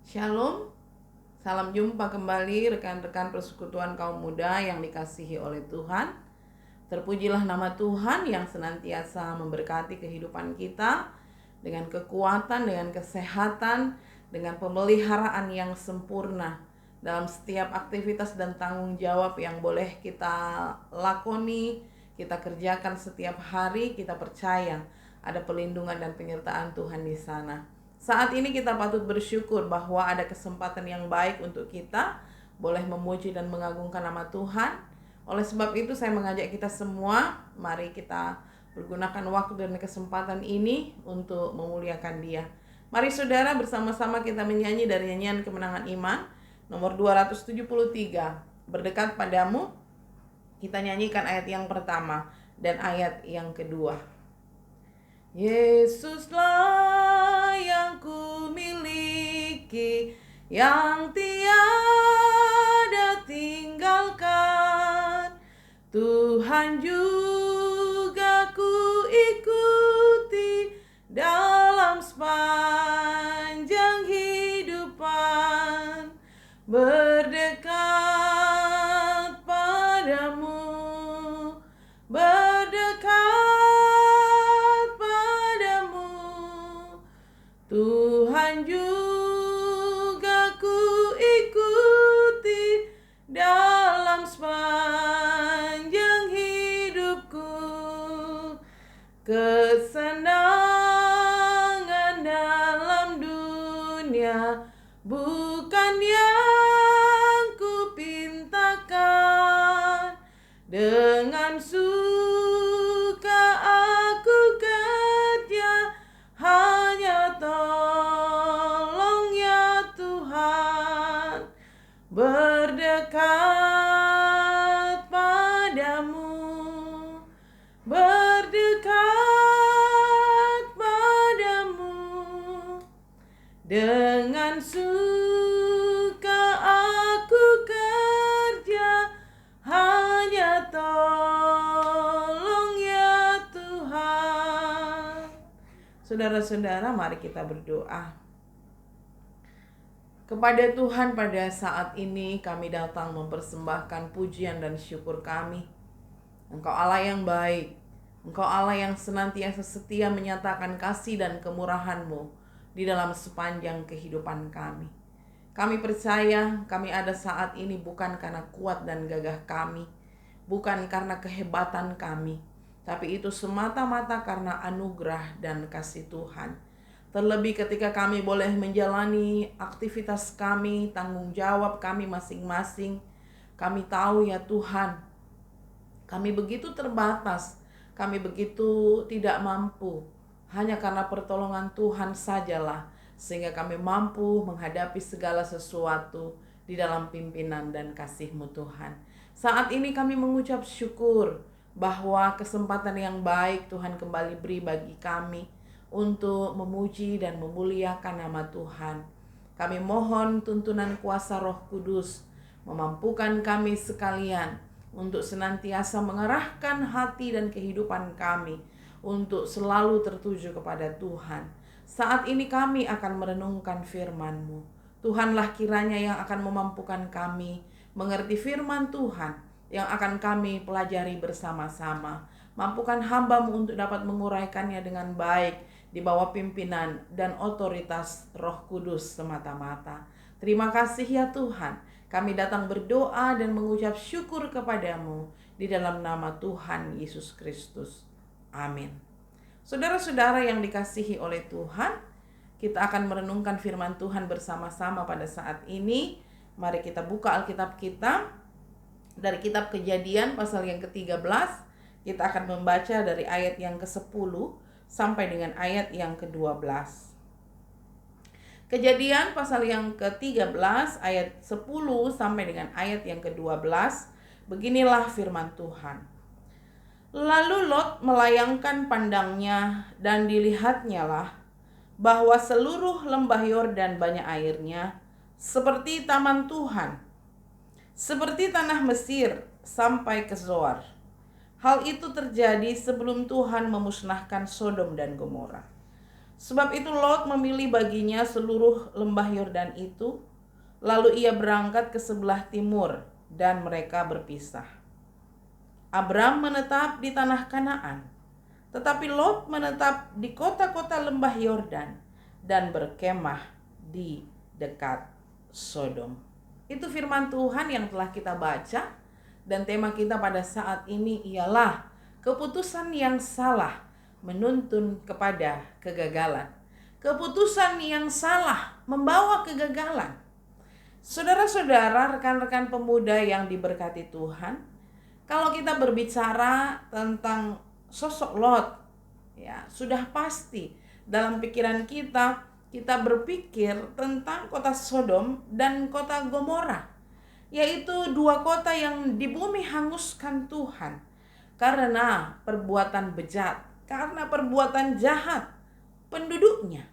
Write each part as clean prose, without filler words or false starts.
Shalom, salam jumpa kembali rekan-rekan persekutuan kaum muda yang dikasihi oleh Tuhan. Terpujilah nama Tuhan yang senantiasa memberkati kehidupan kita dengan kekuatan, dengan kesehatan, dengan pemeliharaan yang sempurna dalam setiap aktivitas dan tanggung jawab yang boleh kita lakoni, kita kerjakan setiap hari. Kita percaya ada perlindungan dan penyertaan Tuhan di sana. Saat ini kita patut bersyukur bahwa ada kesempatan yang baik untuk kita boleh memuji dan mengagungkan nama Tuhan. Oleh sebab itu saya mengajak kita semua, mari kita pergunakan waktu dan kesempatan ini untuk memuliakan Dia. Mari saudara, bersama-sama kita menyanyi dari nyanyian Kemenangan Iman nomor 273, Berdekat Padamu. Kita nyanyikan ayat yang pertama dan ayat yang kedua. Yesuslah yang ku miliki, yang tiada tinggalkan. Tuhan juga ku ikuti dalam sepanjang hidupan. Berdekat padamu, berdekat padamu. Tuhan juga ku ikuti dalam sepanjang hidupku. Kesenangan dalam dunia bukan yang ku pintakan. Dengan suka aku kerja, hanya tolong ya Tuhan. Berdekat padamu, berdekat padamu. Dengan suka aku kerja, hanya tolong ya Tuhan. Saudara-saudara, mari kita berdoa. Kepada Tuhan pada saat ini kami datang mempersembahkan pujian dan syukur kami. Engkau Allah yang baik, Engkau Allah yang senantiasa setia menyatakan kasih dan kemurahan-Mu di dalam sepanjang kehidupan kami. Kami percaya kami ada saat ini bukan karena kuat dan gagah kami, bukan karena kehebatan kami, tapi itu semata-mata karena anugerah dan kasih Tuhan. Terlebih ketika kami boleh menjalani aktivitas kami, tanggung jawab kami masing-masing, kami tahu ya Tuhan, kami begitu terbatas, kami begitu tidak mampu. Hanya karena pertolongan Tuhan sajalah, sehingga kami mampu menghadapi segala sesuatu di dalam pimpinan dan kasih-Mu Tuhan. Saat ini kami mengucap syukur bahwa kesempatan yang baik Tuhan kembali beri bagi kami untuk memuji dan memuliakan nama Tuhan. Kami mohon tuntunan kuasa Roh Kudus memampukan kami sekalian untuk senantiasa mengarahkan hati dan kehidupan kami untuk selalu tertuju kepada Tuhan. Saat ini kami akan merenungkan firman-Mu. Tuhanlah kiranya yang akan memampukan kami mengerti firman Tuhan yang akan kami pelajari bersama-sama. Mampukan hamba-Mu untuk dapat menguraikannya dengan baik di bawah pimpinan dan otoritas Roh Kudus semata-mata. Terima kasih ya Tuhan. Kami datang berdoa dan mengucap syukur kepadamu di dalam nama Tuhan Yesus Kristus. Amin. Saudara-saudara yang dikasihi oleh Tuhan, kita akan merenungkan firman Tuhan bersama-sama pada saat ini. Mari kita buka Alkitab kita dari kitab Kejadian pasal yang ke-13. Kita akan membaca dari ayat yang ke-10 sampai dengan ayat yang ke-12. Kejadian pasal yang ke-13 ayat 10 sampai dengan ayat yang ke-12. Beginilah firman Tuhan. Lalu Lot melayangkan pandangnya dan dilihatnyalah bahwa seluruh lembah Yordan banyak airnya seperti taman Tuhan, seperti tanah Mesir sampai ke Zoar. Hal itu terjadi sebelum Tuhan memusnahkan Sodom dan Gomora. Sebab itu Lot memilih baginya seluruh lembah Yordan itu, lalu ia berangkat ke sebelah timur dan mereka berpisah. Abram menetap di tanah Kanaan, tetapi Lot menetap di kota-kota lembah Yordan dan berkemah di dekat Sodom. Itu firman Tuhan yang telah kita baca, dan tema kita pada saat ini ialah keputusan yang salah menuntun kepada kegagalan. Keputusan yang salah membawa kegagalan. Saudara-saudara, rekan-rekan pemuda yang diberkati Tuhan, kalau kita berbicara tentang sosok Lot, ya sudah pasti dalam pikiran kita berpikir tentang kota Sodom dan kota Gomora, yaitu dua kota yang di bumi hanguskan Tuhan karena perbuatan bejat, karena perbuatan jahat penduduknya.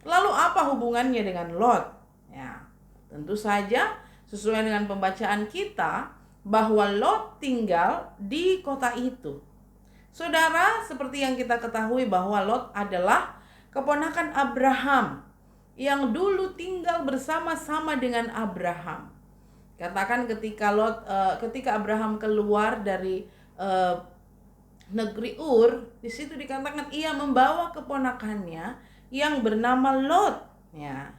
Lalu apa hubungannya dengan Lot? Ya, tentu saja sesuai dengan pembacaan kita bahwa Lot tinggal di kota itu. Saudara, seperti yang kita ketahui bahwa Lot adalah keponakan Abraham yang dulu tinggal bersama-sama dengan Abraham. Katakan ketika Abraham keluar dari negeri Ur, di situ dikatakan ia membawa keponakannya yang bernama Lot, ya.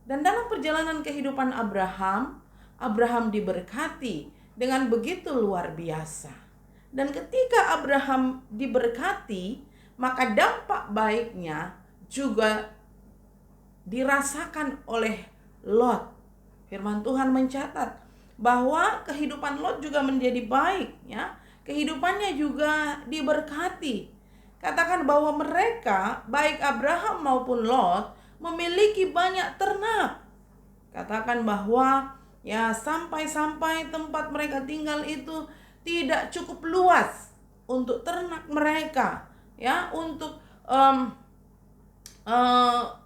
Dan dalam perjalanan kehidupan Abraham diberkati dengan begitu luar biasa. Dan ketika Abraham diberkati, maka dampak baiknya juga dirasakan oleh Lot. Firman Tuhan mencatat bahwa kehidupan Lot juga menjadi baik, ya. Kehidupannya juga diberkati. Katakan bahwa mereka, baik Abraham maupun Lot, memiliki banyak ternak. Katakan bahwa ya sampai-sampai tempat mereka tinggal itu tidak cukup luas untuk ternak mereka, ya, untuk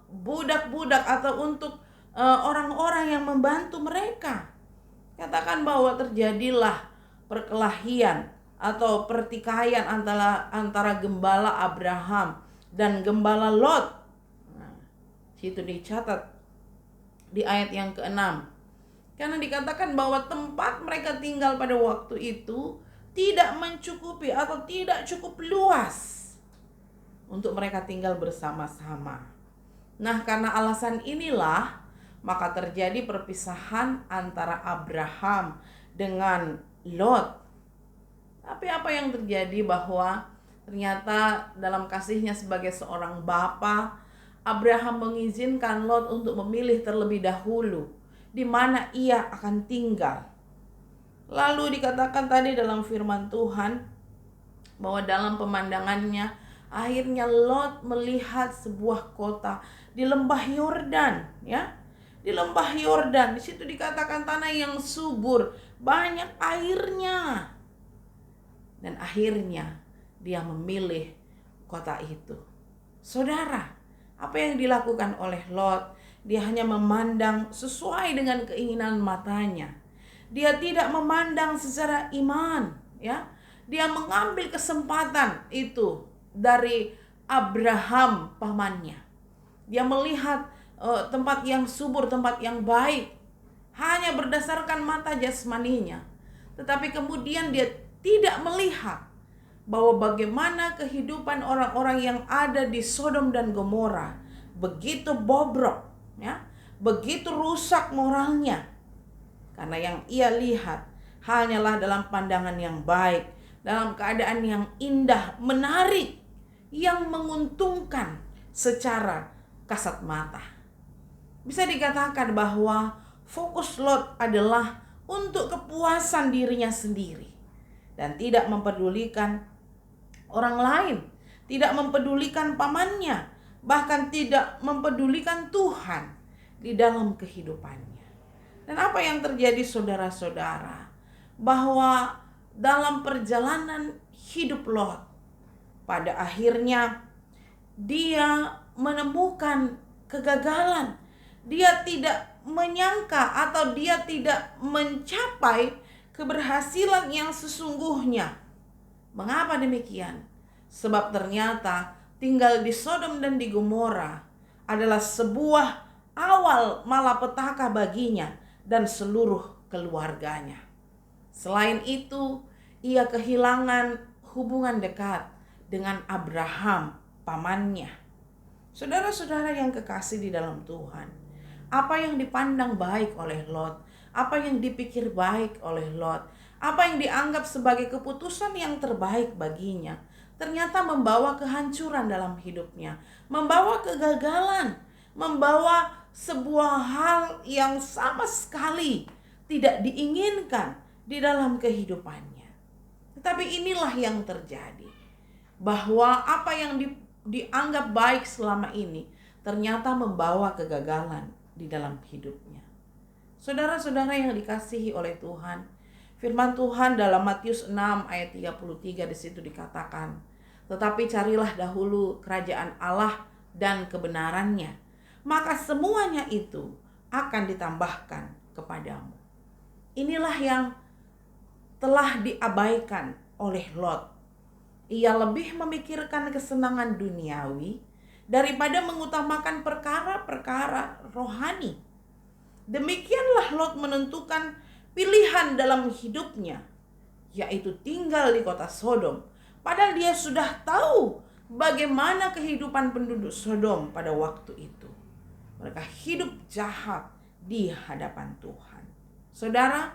budak-budak atau untuk orang-orang yang membantu mereka. Katakan bahwa terjadilah perkelahian atau pertikaian antara gembala Abraham dan gembala Lot. Nah, situ dicatat di ayat yang ke-6. Karena dikatakan bahwa tempat mereka tinggal pada waktu itu tidak mencukupi atau tidak cukup luas untuk mereka tinggal bersama-sama. Nah, karena alasan inilah maka terjadi perpisahan antara Abraham dengan Lot. Tapi apa yang terjadi bahwa ternyata dalam kasihnya sebagai seorang bapa, Abraham mengizinkan Lot untuk memilih terlebih dahulu di mana ia akan tinggal. Lalu dikatakan tadi dalam firman Tuhan bahwa dalam pemandangannya akhirnya Lot melihat sebuah kota di lembah Yordan, ya. Di lembah Yordan, di situ dikatakan tanah yang subur, banyak airnya. Dan akhirnya dia memilih kota itu. Saudara, apa yang dilakukan oleh Lot? Dia hanya memandang sesuai dengan keinginan matanya. Dia tidak memandang secara iman, ya. Dia mengambil kesempatan itu dari Abraham pamannya. Dia melihat tempat yang subur, tempat yang baik hanya berdasarkan mata jasmaninya. Tetapi kemudian dia tidak melihat bahwa bagaimana kehidupan orang-orang yang ada di Sodom dan Gomora begitu bobrok, ya, begitu rusak moralnya. Karena yang ia lihat hanyalah dalam pandangan yang baik, dalam keadaan yang indah, menarik, yang menguntungkan secara kasat mata. Bisa dikatakan bahwa fokus Lot adalah untuk kepuasan dirinya sendiri dan tidak mempedulikan orang lain, tidak mempedulikan pamannya, bahkan tidak mempedulikan Tuhan di dalam kehidupannya. Dan apa yang terjadi saudara-saudara? Bahwa dalam perjalanan hidup Lot, pada akhirnya dia menemukan kegagalan. Dia tidak menyangka atau dia tidak mencapai keberhasilan yang sesungguhnya. Mengapa demikian? Sebab ternyata tinggal di Sodom dan di Gomora adalah sebuah awal malapetaka baginya dan seluruh keluarganya. Selain itu, ia kehilangan hubungan dekat dengan Abraham, pamannya. Saudara-saudara yang kekasih di dalam Tuhan, apa yang dipandang baik oleh Lot, apa yang dipikir baik oleh Lot, apa yang dianggap sebagai keputusan yang terbaik baginya, ternyata membawa kehancuran dalam hidupnya, membawa kegagalan, membawa sebuah hal yang sama sekali tidak diinginkan di dalam kehidupannya. Tetapi inilah yang terjadi, bahwa apa yang dianggap baik selama ini ternyata membawa kegagalan di dalam hidupnya. Saudara-saudara yang dikasihi oleh Tuhan, firman Tuhan dalam Matius 6 ayat 33 di situ dikatakan, "Tetapi carilah dahulu kerajaan Allah dan kebenarannya, maka semuanya itu akan ditambahkan kepadamu." Inilah yang telah diabaikan oleh Lot. Ia lebih memikirkan kesenangan duniawi daripada mengutamakan perkara-perkara rohani. Demikianlah Lot menentukan pilihan dalam hidupnya, yaitu tinggal di kota Sodom. Padahal dia sudah tahu bagaimana kehidupan penduduk Sodom pada waktu itu. Mereka hidup jahat di hadapan Tuhan. Saudara,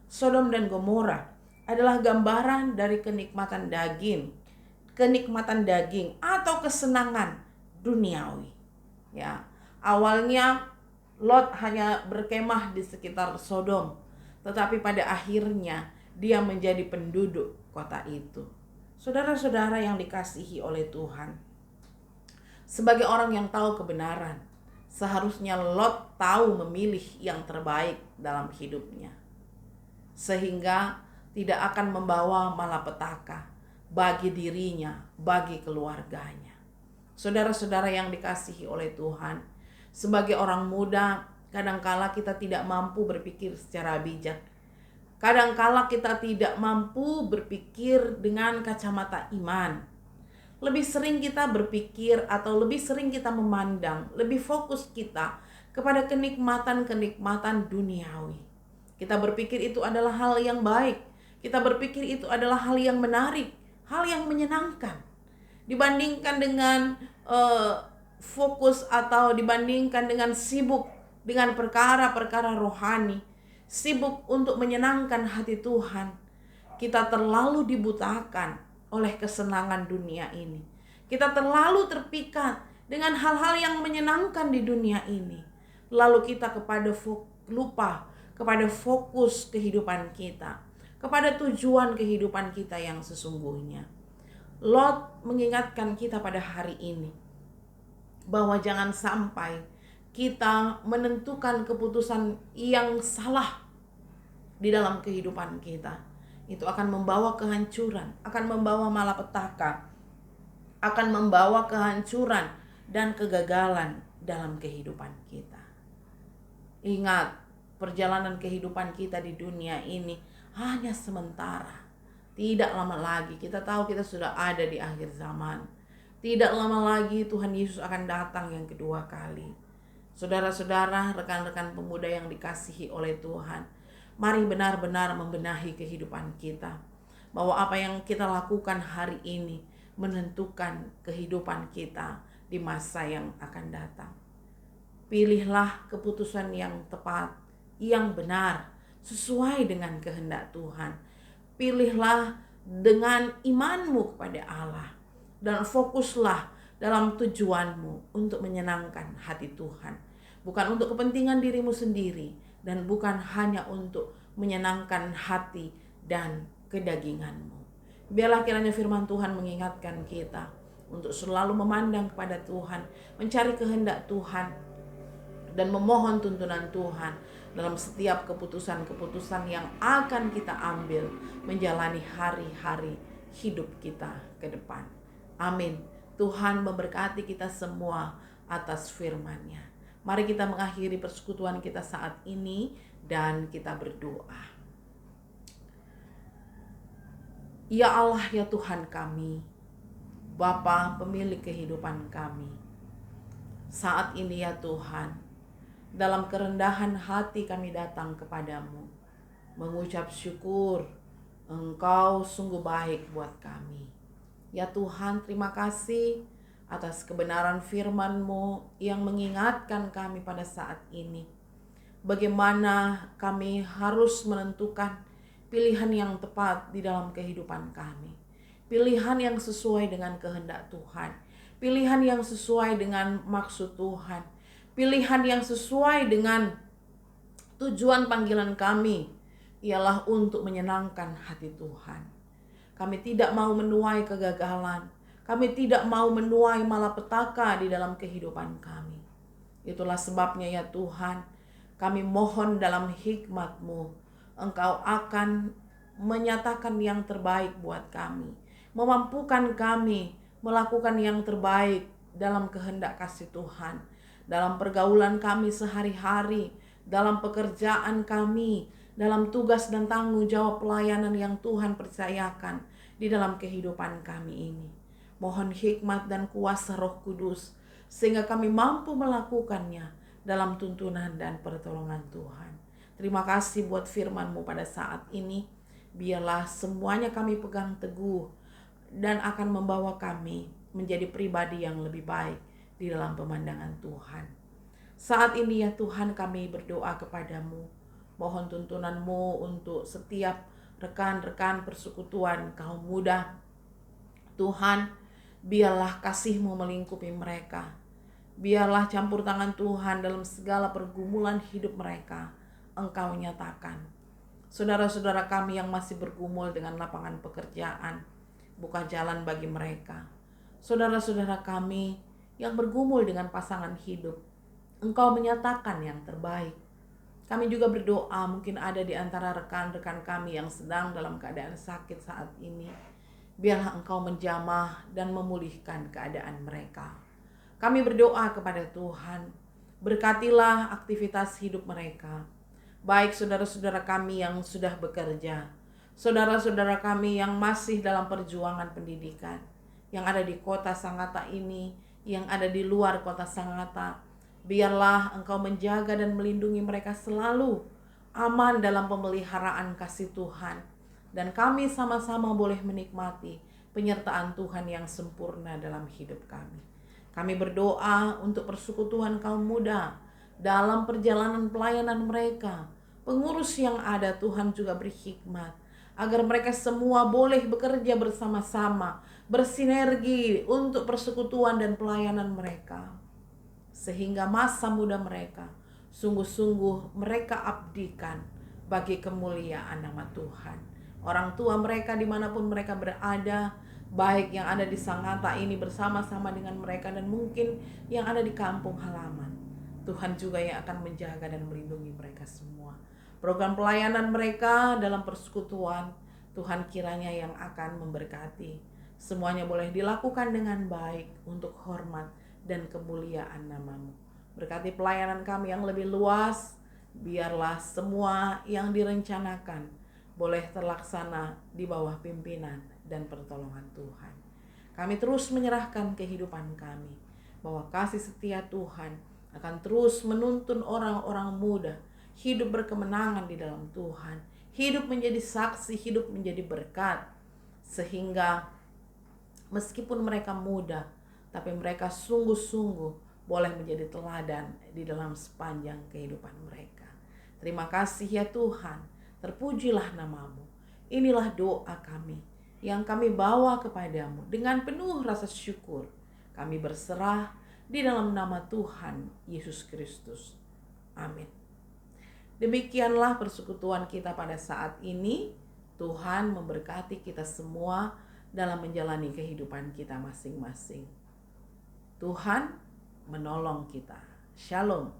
Sodom dan Gomora adalah gambaran dari kenikmatan daging atau kesenangan duniawi. Ya, awalnya Lot hanya berkemah di sekitar Sodom, tetapi pada akhirnya dia menjadi penduduk kota itu. Saudara-saudara yang dikasihi oleh Tuhan, sebagai orang yang tahu kebenaran, seharusnya Lot tahu memilih yang terbaik dalam hidupnya, sehingga tidak akan membawa malapetaka bagi dirinya, bagi keluarganya. Saudara-saudara yang dikasihi oleh Tuhan, sebagai orang muda, kadangkala kita tidak mampu berpikir secara bijak. Kadangkala kita tidak mampu berpikir dengan kacamata iman. Lebih sering kita berpikir atau lebih sering kita memandang, lebih fokus kita kepada kenikmatan-kenikmatan duniawi. Kita berpikir itu adalah hal yang baik. Kita berpikir itu adalah hal yang menarik, hal yang menyenangkan. Dibandingkan dengan fokus atau dibandingkan dengan sibuk dengan perkara-perkara rohani, sibuk untuk menyenangkan hati Tuhan, kita terlalu dibutakan oleh kesenangan dunia ini. Kita terlalu terpikat dengan hal-hal yang menyenangkan di dunia ini. Lalu kita lupa kepada fokus kehidupan kita, kepada tujuan kehidupan kita yang sesungguhnya. Lot mengingatkan kita pada hari ini bahwa jangan sampai kita menentukan keputusan yang salah di dalam kehidupan kita. Itu akan membawa kehancuran, akan membawa malapetaka, akan membawa kehancuran dan kegagalan dalam kehidupan kita. Ingat, perjalanan kehidupan kita di dunia ini hanya sementara. Tidak lama lagi, kita tahu kita sudah ada di akhir zaman. Tidak lama lagi Tuhan Yesus akan datang yang kedua kali. Saudara-saudara, rekan-rekan pemuda yang dikasihi oleh Tuhan, mari benar-benar membenahi kehidupan kita. Bahwa apa yang kita lakukan hari ini menentukan kehidupan kita di masa yang akan datang. Pilihlah keputusan yang tepat, yang benar, sesuai dengan kehendak Tuhan. Pilihlah dengan imanmu kepada Allah. Dan fokuslah dalam tujuanmu untuk menyenangkan hati Tuhan. Bukan untuk kepentingan dirimu sendiri. Dan bukan hanya untuk menyenangkan hati dan kedaginganmu. Biarlah kiranya firman Tuhan mengingatkan kita untuk selalu memandang kepada Tuhan, mencari kehendak Tuhan, dan memohon tuntunan Tuhan dalam setiap keputusan-keputusan yang akan kita ambil menjalani hari-hari hidup kita ke depan. Amin. Tuhan memberkati kita semua atas firman-Nya. Mari kita mengakhiri persekutuan kita saat ini dan kita berdoa. Ya Allah, ya Tuhan kami, Bapa pemilik kehidupan kami. Saat ini ya Tuhan, dalam kerendahan hati kami datang kepadamu, mengucap syukur, Engkau sungguh baik buat kami. Ya Tuhan, terima kasih atas kebenaran firman-Mu yang mengingatkan kami pada saat ini. Bagaimana kami harus menentukan pilihan yang tepat di dalam kehidupan kami. Pilihan yang sesuai dengan kehendak Tuhan. Pilihan yang sesuai dengan maksud Tuhan. Pilihan yang sesuai dengan tujuan panggilan kami ialah untuk menyenangkan hati Tuhan. Kami tidak mau menuai kegagalan. Kami tidak mau menuai malapetaka di dalam kehidupan kami. Itulah sebabnya ya Tuhan, kami mohon dalam hikmat-Mu, Engkau akan menyatakan yang terbaik buat kami. Memampukan kami melakukan yang terbaik dalam kehendak kasih Tuhan. Dalam pergaulan kami sehari-hari, dalam pekerjaan kami, dalam tugas dan tanggung jawab pelayanan yang Tuhan percayakan di dalam kehidupan kami ini. Mohon hikmat dan kuasa Roh Kudus sehingga kami mampu melakukannya dalam tuntunan dan pertolongan Tuhan. Terima kasih buat firman-Mu pada saat ini. Biarlah semuanya kami pegang teguh dan akan membawa kami menjadi pribadi yang lebih baik di dalam pemandangan Tuhan. Saat ini ya Tuhan, kami berdoa kepadamu. Mohon tuntunan-Mu untuk setiap rekan-rekan persekutuan kaum muda. Tuhan, biarlah kasih-Mu melingkupi mereka. Biarlah campur tangan Tuhan dalam segala pergumulan hidup mereka Engkau nyatakan. Saudara-saudara kami yang masih bergumul dengan lapangan pekerjaan, buka jalan bagi mereka. Saudara-saudara kami yang bergumul dengan pasangan hidup, Engkau menyatakan yang terbaik. Kami juga berdoa, mungkin ada di antara rekan-rekan kami yang sedang dalam keadaan sakit saat ini. Biarlah Engkau menjamah dan memulihkan keadaan mereka. Kami berdoa kepada Tuhan, berkatilah aktivitas hidup mereka. Baik saudara-saudara kami yang sudah bekerja, saudara-saudara kami yang masih dalam perjuangan pendidikan, yang ada di kota Sangatta ini, yang ada di luar kota Sangatta. Biarlah Engkau menjaga dan melindungi mereka selalu aman dalam pemeliharaan kasih Tuhan. Dan kami sama-sama boleh menikmati penyertaan Tuhan yang sempurna dalam hidup kami. Kami berdoa untuk persekutuan kaum muda dalam perjalanan pelayanan mereka. Pengurus yang ada, Tuhan juga beri hikmat agar mereka semua boleh bekerja bersama-sama, bersinergi untuk persekutuan dan pelayanan mereka. Sehingga masa muda mereka sungguh-sungguh mereka abdikan bagi kemuliaan nama Tuhan. Orang tua mereka dimanapun mereka berada, baik yang ada di Sangatta ini bersama-sama dengan mereka dan mungkin yang ada di kampung halaman, Tuhan juga yang akan menjaga dan melindungi mereka semua. Program pelayanan mereka dalam persekutuan, Tuhan kiranya yang akan memberkati. Semuanya boleh dilakukan dengan baik untuk hormat dan kemuliaan nama-Mu. Berkati pelayanan kami yang lebih luas, biarlah semua yang direncanakan boleh terlaksana di bawah pimpinan dan pertolongan Tuhan. Kami terus menyerahkan kehidupan kami, bahwa kasih setia Tuhan akan terus menuntun orang-orang muda hidup berkemenangan di dalam Tuhan, hidup menjadi saksi, hidup menjadi berkat, sehingga meskipun mereka muda, tapi mereka sungguh-sungguh boleh menjadi teladan di dalam sepanjang kehidupan mereka. Terima kasih ya Tuhan, terpujilah nama-Mu. Inilah doa kami yang kami bawa kepadamu dengan penuh rasa syukur. Kami berserah di dalam nama Tuhan Yesus Kristus. Amin. Demikianlah persekutuan kita pada saat ini. Tuhan memberkati kita semua dalam menjalani kehidupan kita masing-masing. Tuhan menolong kita. Shalom.